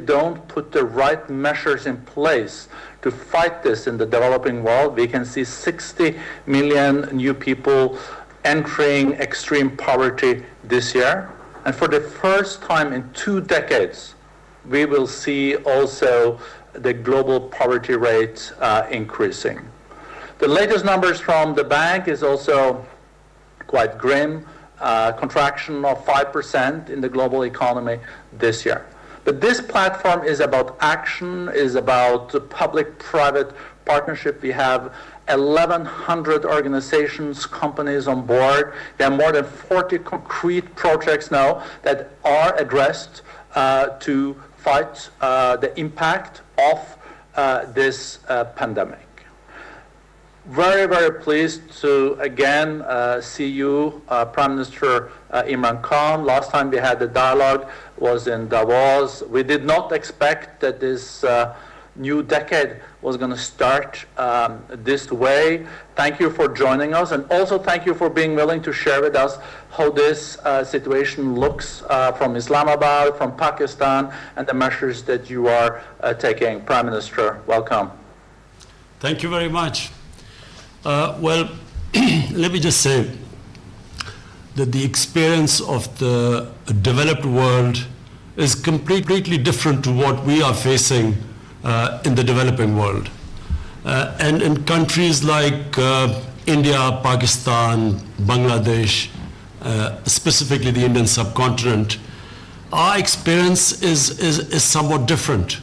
don't put the right measures in place to fight this in the developing world, we can see 60 million new people entering extreme poverty this year. And for the first time in 2 decades, we will see also the global poverty rate increasing. The latest numbers from the bank is also quite grim, contraction of 5% in the global economy this year. But this platform is about action, is about public-private partnership. We have 1,100 organizations, companies on board. There are more than 40 concrete projects now that are addressed to fight the impact of this pandemic. Very, very pleased to again see you, Prime Minister Imran Khan. Last time we had the dialogue was in Davos. We did not expect that this new decade was going to start this way. Thank you for joining us, and also thank you for being willing to share with us how this situation looks from Islamabad, from Pakistan, and the measures that you are taking. Prime Minister, welcome. Thank you very much. Well, let me just say that the experience of the developed world is completely different to what we are facing in the developing world. And in countries like India, Pakistan, Bangladesh, specifically the Indian subcontinent, our experience is somewhat different.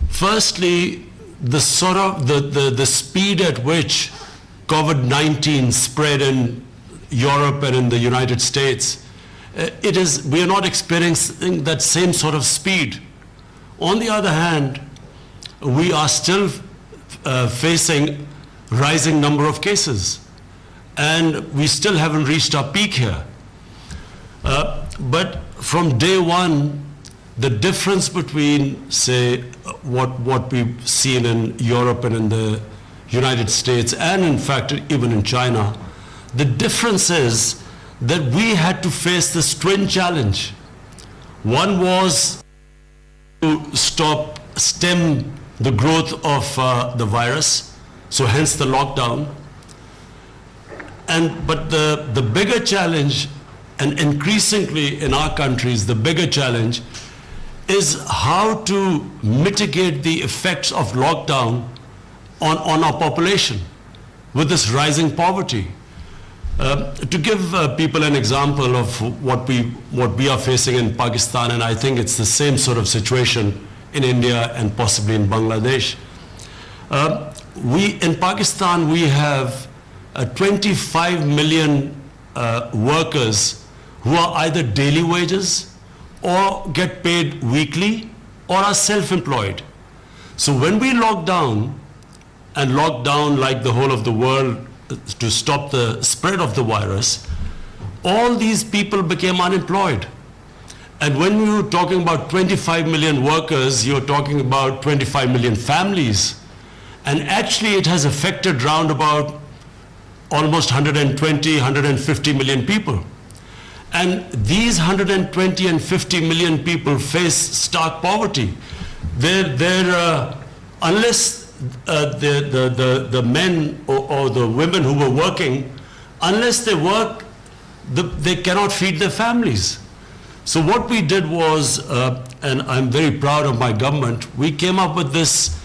Firstly, the sort of the speed at which COVID-19 spread in Europe and in the United States, we are not experiencing that same sort of speed. On the other hand, we are still facing rising number of cases, and we still haven't reached our peak here. But from day one, the difference between, say, what we've seen in Europe and in the United States, and in fact even in China, the difference is that we had to face this twin challenge. One was to stem the growth of the virus, so hence the lockdown. But the bigger challenge, and increasingly in our countries, the bigger challenge is how to mitigate the effects of lockdown on our population with this rising poverty. To give people an example of what we are facing in Pakistan, and I think it's the same sort of situation in India and possibly in Bangladesh. In Pakistan, we have 25 million workers who are either daily wages or get paid weekly or are self-employed. So when we locked down like the whole of the world to stop the spread of the virus, all these people became unemployed. And when we were talking about 25 million workers, you're talking about 25 million families. And actually it has affected round about almost 120, 150 million people. And these 120 and 50 million people face stark poverty. Unless the men or the women who were working, unless they work, they cannot feed their families. So what we did was, and I'm very proud of my government, we came up with this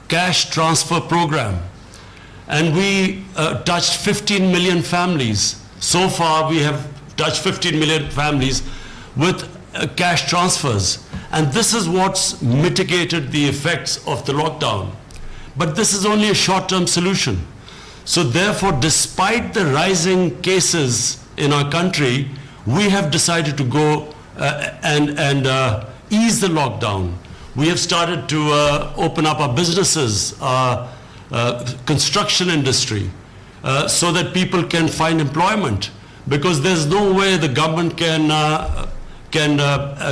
cash transfer program. And we touched 15 million families. So far we have touched 15 million families with cash transfers. And this is what's mitigated the effects of the lockdown. But this is only a short-term solution. So therefore, despite the rising cases in our country, we have decided to go and ease the lockdown. We have started to open up our businesses, construction industry, so that people can find employment, because there's no way the government can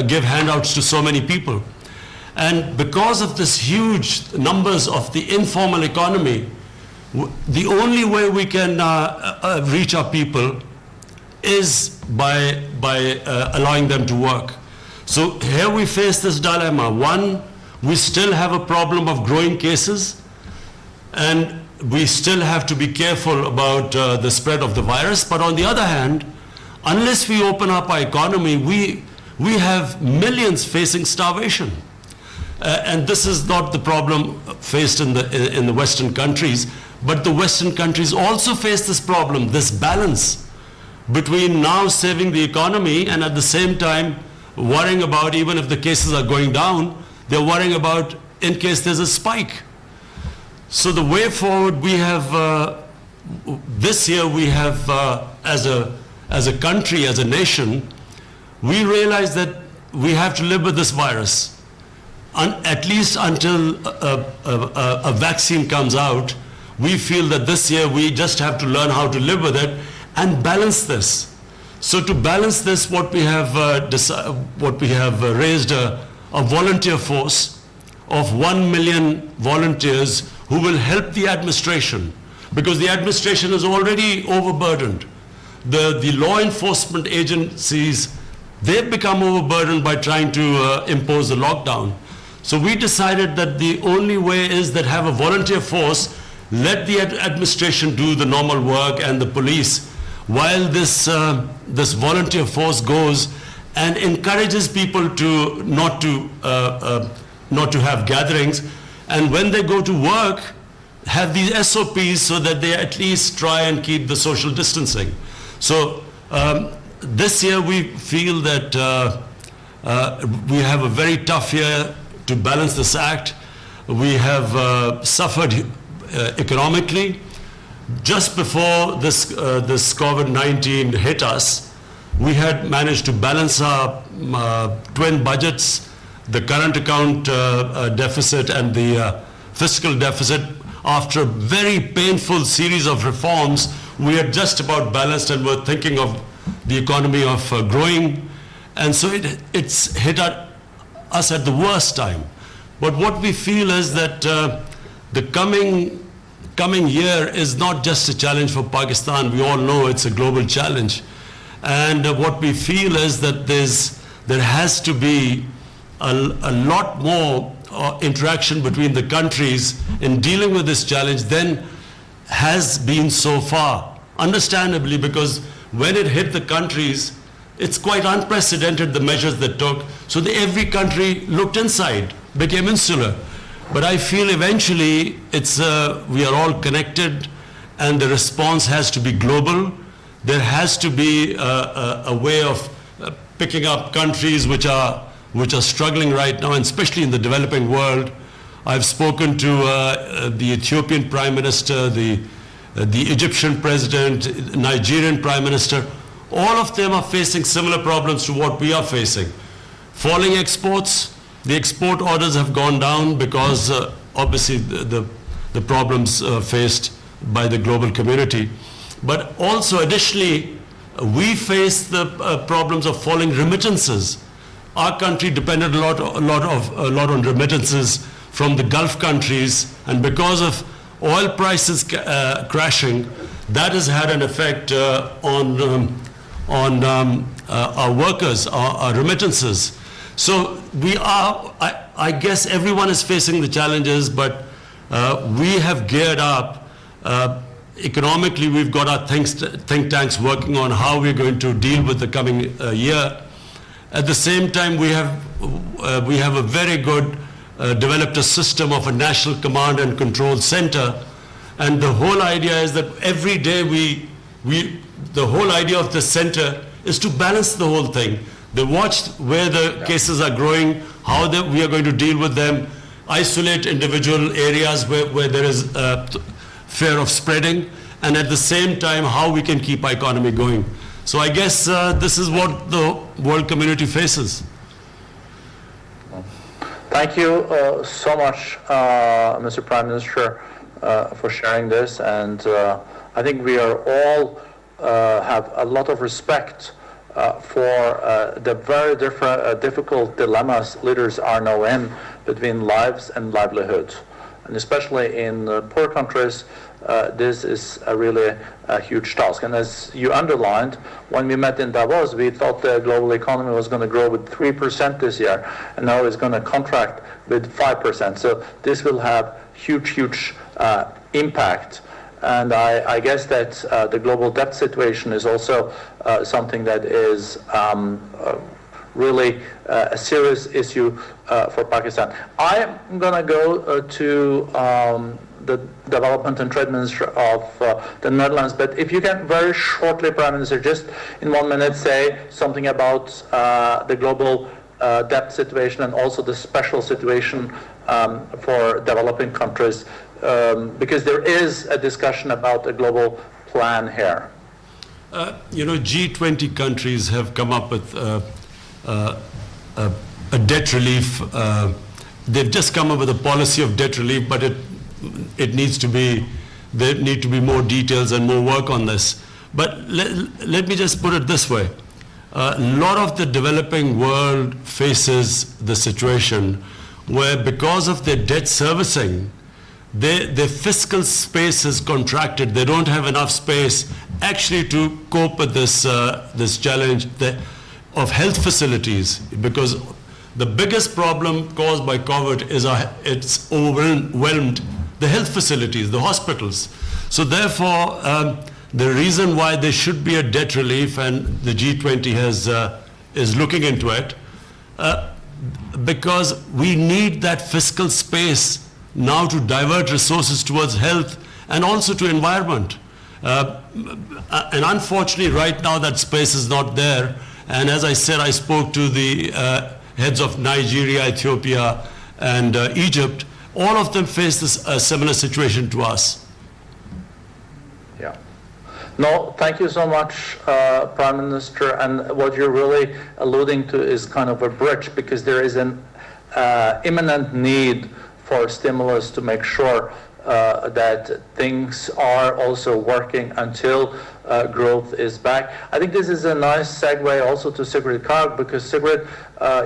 give handouts to so many people. And because of this huge numbers of the informal economy, the only way we can reach our people is by allowing them to work. So here we face this dilemma. One, we still have a problem of growing cases, and we still have to be careful about the spread of the virus. But on the other hand, unless we open up our economy, we have millions facing starvation. And this is not the problem faced in the Western countries, but the Western countries also face this problem, this balance between now saving the economy and at the same time worrying about, even if the cases are going down, they're worrying about in case there's a spike. So the way forward, we have, this year we have, as a country, as a nation, we realize that we have to live with this virus. At least until a vaccine comes out, we feel that this year we just have to learn how to live with it and balance this. So to balance this, what we have raised a volunteer force of 1 million volunteers who will help the administration, because the administration is already overburdened. The law enforcement agencies, they've become overburdened by trying to impose the lockdown. So we decided that the only way is that have a volunteer force, let the administration do the normal work and the police, while this volunteer force goes and encourages people to not to have gatherings, and when they go to work, have these SOPs so that they at least try and keep the social distancing. So this year we feel that we have a very tough year to balance this act. We have suffered economically. Just before this COVID-19 hit us, we had managed to balance our twin budgets, the current account deficit and the fiscal deficit. After a very painful series of reforms, we had just about balanced and were thinking of the economy of growing. And so it's hit us at the worst time. But what we feel is that the coming year is not just a challenge for Pakistan. We all know it's a global challenge. And what we feel is that there has to be a lot more interaction between the countries in dealing with this challenge than has been so far. Understandably, because when it hit the countries, it's quite unprecedented, the measures that took. So every country looked inside, became insular. But I feel eventually we are all connected, and the response has to be global. There has to be a way of picking up countries which are struggling right now, and especially in the developing world. I've spoken to the Ethiopian Prime Minister, the Egyptian President, Nigerian Prime Minister. All of them are facing similar problems to what we are facing. Falling exports, the export orders have gone down because obviously the problems faced by the global community. But also additionally, we face the problems of falling remittances. Our country depended a lot on remittances from the Gulf countries, and because of oil prices crashing, that has had an effect on our workers, our remittances. So I guess everyone is facing the challenges, but we have geared up. Economically, we've got our think tanks working on how we're going to deal with the coming year. At the same time, we have a very good developed a system of a national command and control center, and the whole idea is that every day the whole idea of the center is to balance the whole thing. They watch where the cases are growing, how we are going to deal with them, isolate individual areas where there is fear of spreading, and at the same time how we can keep our economy going. So I guess this is what the world community faces. Thank you so much, Mr. Prime Minister, for sharing this. And I think we are all have a lot of respect for the very difficult dilemmas leaders are now in between lives and livelihoods. and especially in poor countries, this is really a huge task. And as you underlined, when we met in Davos, we thought the global economy was going to grow with 3% this year, and now it's going to contract with 5%. So this will have huge impact. And I guess that the global debt situation is also something that is really a serious issue for Pakistan. I'm going to go to the Development and Trade Minister of the Netherlands, but if you can very shortly, Prime Minister, just in 1 minute say something about the global debt situation and also the special situation for developing countries, because there is a discussion about a global plan here. G20 countries have come up with a debt relief. They've just come up with a policy of debt relief, but it needs to be, there need to be more details and more work on this. But let me just put it this way. A lot of the developing world faces the situation where, because of their debt servicing, their fiscal space is contracted. They don't have enough space actually to cope with this challenge of health facilities, because the biggest problem caused by COVID is it's overwhelmed the health facilities, the hospitals. So therefore, the reason why there should be a debt relief, and the G20 is looking into it, because we need that fiscal space now to divert resources towards health and also to environment. And unfortunately, right now that space is not there. And as I said, I spoke to the heads of Nigeria, Ethiopia, and Egypt. All of them face a similar situation to us. Yeah. No, thank you so much, Prime Minister. And what you're really alluding to is kind of a bridge, because there is an imminent need for stimulus to make sure that things are also working until growth is back. I think this is a nice segue also to Sigrid Kaag, because Sigrid,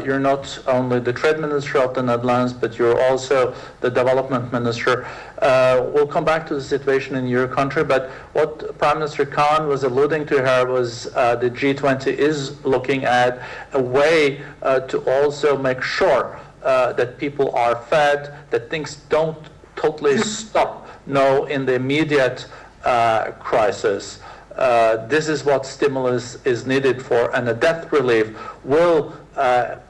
you're not only the Trade Minister of the Netherlands, but you're also the Development Minister. We'll come back to the situation in your country, but what Prime Minister Khan was alluding to here was the G20 is looking at a way to also make sure that people are fed, that things don't totally stop now in the immediate crisis. This is what stimulus is needed for, and a debt relief will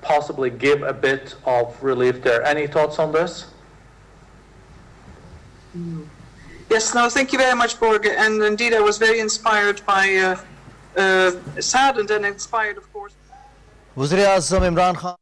possibly give a bit of relief there. Any thoughts on this? Yes, no, thank you very much, Borge. And indeed, I was very inspired by saddened and inspired, of course. Wazir-e-Azam Imran Khan